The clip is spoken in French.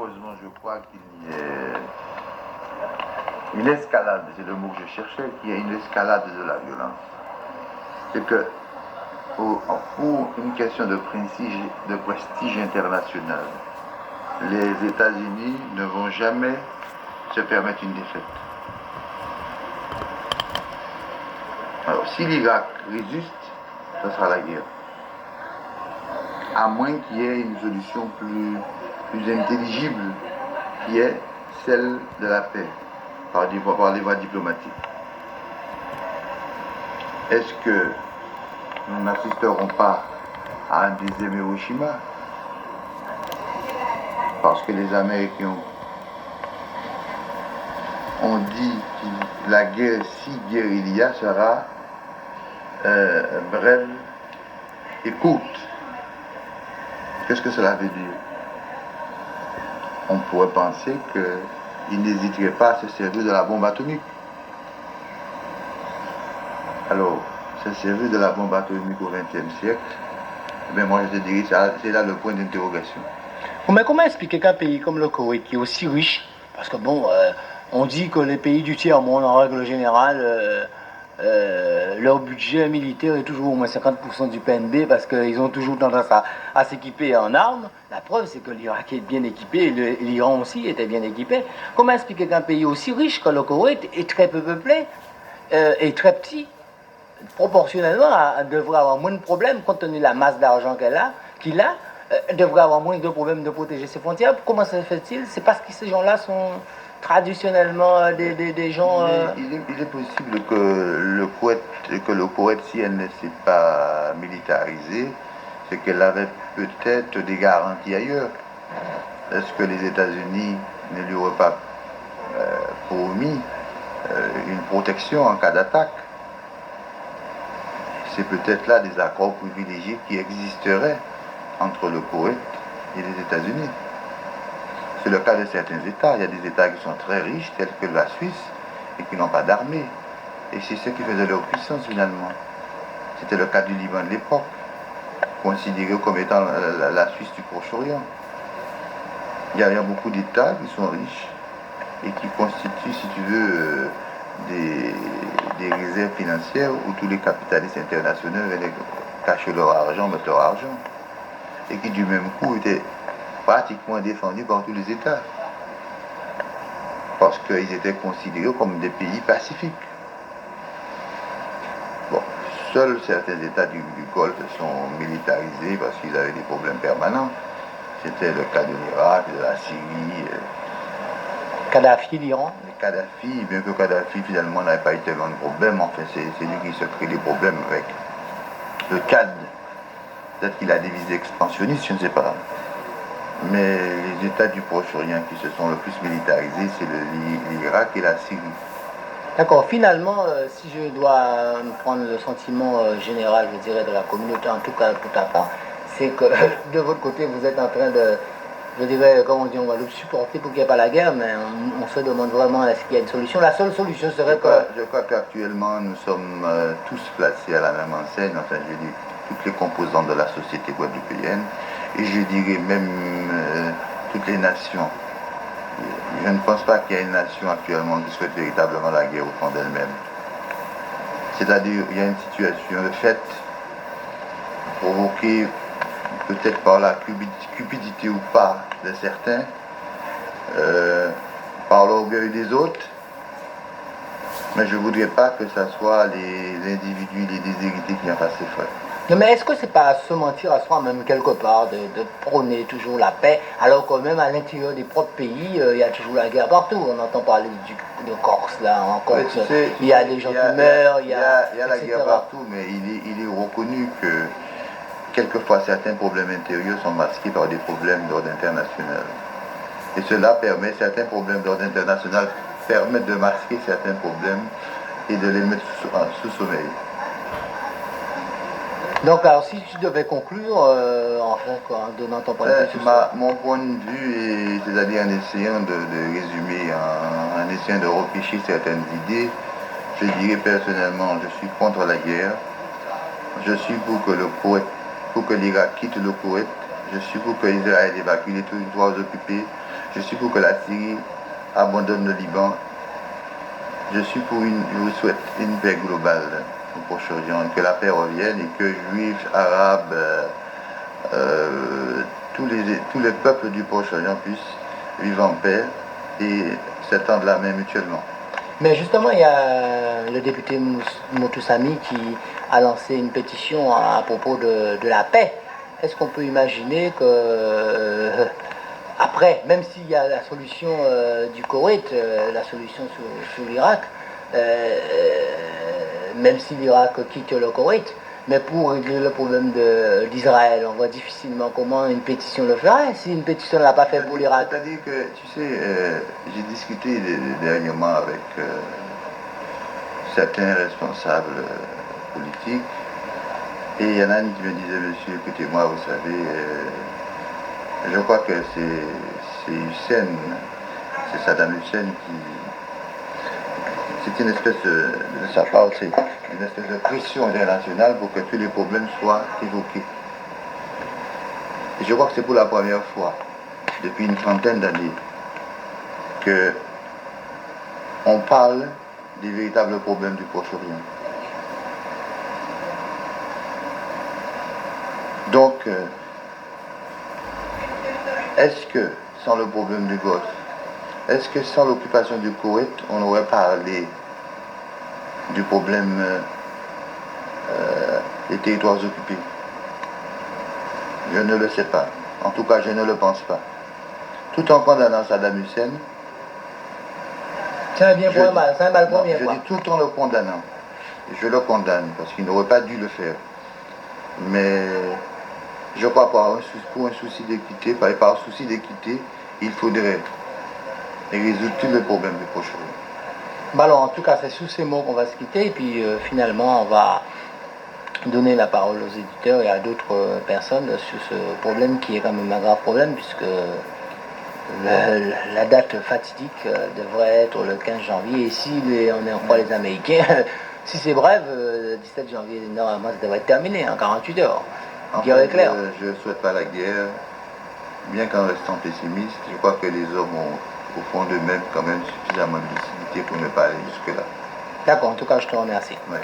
malheureusement, je crois qu'il y ait une escalade, c'est le mot que je cherchais, qu'il y ait une escalade de la violence. C'est que pour une question de prestige international, les États-Unis ne vont jamais se permettre une défaite. Alors, si l'Irak résiste, ce sera la guerre. À moins qu'il y ait une solution plus intelligible, qui est celle de la paix, par les voies diplomatiques. Est-ce que nous n'assisterons pas à un deuxième Hiroshima? Parce que les Américains ont dit que la guerre, si guerre il y a, sera brève et courte. Qu'est-ce que cela veut dire? On pourrait penser qu'ils n'hésiteraient pas à se servir de la bombe atomique. Alors, se servir de la bombe atomique au XXe siècle, eh bien moi je te dirais, c'est là le point d'interrogation. Mais comment expliquer qu'un pays comme le Koweït, qui est aussi riche, parce que bon, on dit que les pays du tiers-monde, en règle générale, leur budget militaire est toujours au moins 50% du PNB parce qu'ils ont toujours tendance à s'équiper en armes. La preuve, c'est que l'Irak est bien équipé, l'Iran aussi était bien équipé. Comment expliquer qu'un pays aussi riche que le Koweït est très peu peuplé et très petit, proportionnellement, devrait avoir moins de problèmes compte tenu de la masse d'argent qu'il a, devrait avoir moins de problèmes de protéger ses frontières. Comment ça se fait-il? C'est parce que ces gens-là sont traditionnellement des gens... Il est possible que le Koweït, si elle ne s'est pas militarisée, c'est qu'elle avait peut-être des garanties ailleurs. Est-ce que les États-Unis ne lui auraient pas promis une protection en cas d'attaque? C'est peut-être là des accords privilégiés qui existeraient entre le Koweït et les États-Unis. C'est le cas de certains États. Il y a des États qui sont très riches, tels que la Suisse, et qui n'ont pas d'armée. Et c'est ce qui faisait leur puissance finalement. C'était le cas du Liban de l'époque, considéré comme étant la Suisse du Proche-Orient. Il y a beaucoup d'États qui sont riches et qui constituent, si tu veux, des réserves financières où tous les capitalistes internationaux venaient cacher leur argent, mettre leur argent. Et qui du même coup étaient pratiquement défendus par tous les États. Parce qu'ils étaient considérés comme des pays pacifiques. Bon, seuls certains États du Golfe sont militarisés parce qu'ils avaient des problèmes permanents. C'était le cas de l'Irak, de la Syrie. Kadhafi, l'Iran. Kadhafi, bien que Kadhafi finalement n'avait pas eu tellement de problèmes, enfin c'est lui qui se crée des problèmes avec le Tchad. Peut-être qu'il a des visées expansionnistes, je ne sais pas. Mais les États du Proche-Orient qui se sont le plus militarisés, c'est l'Irak et la Syrie. D'accord, finalement, si je dois prendre le sentiment général, je dirais, de la communauté, en tout cas pour ta part, c'est que de votre côté, vous êtes en train de, je dirais, comme on dit, on va le supporter pour qu'il n'y ait pas la guerre, mais on se demande vraiment est-ce qu'il y a une solution. La seule solution serait Je crois qu'actuellement, nous sommes tous placés à la même enseigne, enfin je dis toutes les composantes de la société guadeloupéenne, et je dirais même toutes les nations. Je ne pense pas qu'il y ait une nation actuellement qui souhaite véritablement la guerre au fond d'elle-même. C'est-à-dire, il y a une situation de fait provoquée peut-être par la cupidité ou pas de certains, par l'orgueil des autres, mais je ne voudrais pas que ce soit les individus, les déshérités qui en fassent les frais. Non, mais est-ce que c'est pas se mentir à soi-même quelque part, de prôner toujours la paix, alors que même à l'intérieur des propres pays, il y a toujours la guerre partout. On entend parler de Corse, là, en Corse, il y a des gens qui meurent, il y a la guerre partout, mais il est reconnu que quelquefois certains problèmes intérieurs sont masqués par des problèmes d'ordre international. Et cela permet, certains problèmes d'ordre international permettent de masquer certains problèmes et de les mettre sous sommeil. Donc, alors, si tu devais conclure, en donnant ton point de vue sur ça. Mon point de vue, c'est-à-dire en essayant de résumer, en essayant de repêcher certaines idées, je dirais personnellement, je suis contre la guerre. Je suis pour que l'Irak quitte le Koweït. Je suis pour que Israël évacue les territoires occupés. Je suis pour que la Syrie abandonne le Liban. Je vous souhaite une paix globale au Proche-Orient, que la paix revienne et que Juifs, Arabes, tous les peuples du Proche-Orient puissent vivre en paix et s'étendre la main mutuellement. Mais justement, il y a le député Moutoussamy qui a lancé une pétition à propos de la paix. Est-ce qu'on peut imaginer que, après, même s'il y a la solution du Koweït, la solution sur l'Irak, même si l'Irak quitte le Koweït, mais pour régler le problème d'Israël, on voit difficilement comment une pétition le ferait, si une pétition ne l'a pas fait pour l'Irak. C'est-à-dire que, tu sais, j'ai discuté dernièrement avec certains responsables politiques, et il y en a un qui me disait, monsieur, écoutez-moi, vous savez, je crois que c'est Hussein, c'est Saddam Hussein qui... C'est une espèce de sa part, c'est une espèce de pression internationale pour que tous les problèmes soient évoqués. Et je crois que c'est pour la première fois, depuis une trentaine d'années, que on parle des véritables problèmes du Proche-Orient. Donc, est-ce que sans le problème du Golfe, est-ce que sans l'occupation du Koweït, on aurait parlé du problème des territoires occupés? Je ne le sais pas. En tout cas, je ne le pense pas. Tout en condamnant Saddam Hussein, c'est un bien pour un mal, c'est un mal pour un bien. Je dis tout en le condamnant. Je le condamne parce qu'il n'aurait pas dû le faire. Mais je crois pas, pour un souci d'équité, par souci d'équité, il faudrait résoudre tous les problèmes du Proche-Orient. Bah alors, en tout cas, c'est sous ces mots qu'on va se quitter, et puis finalement, on va donner la parole aux éditeurs et à d'autres personnes sur ce problème qui est quand même un grave problème, puisque la date fatidique devrait être le 15 janvier, et si on en croit les Américains, si c'est bref, le 17 janvier, normalement, ça devrait être terminé en 48 heures. Guerre éclair. Je ne souhaite pas la guerre, bien qu'en restant pessimiste, je crois que les hommes ont, au fond d'eux-mêmes, quand même suffisamment de lucidité pour ne pas aller jusque-là. D'accord, en tout cas, je te remercie. Ouais.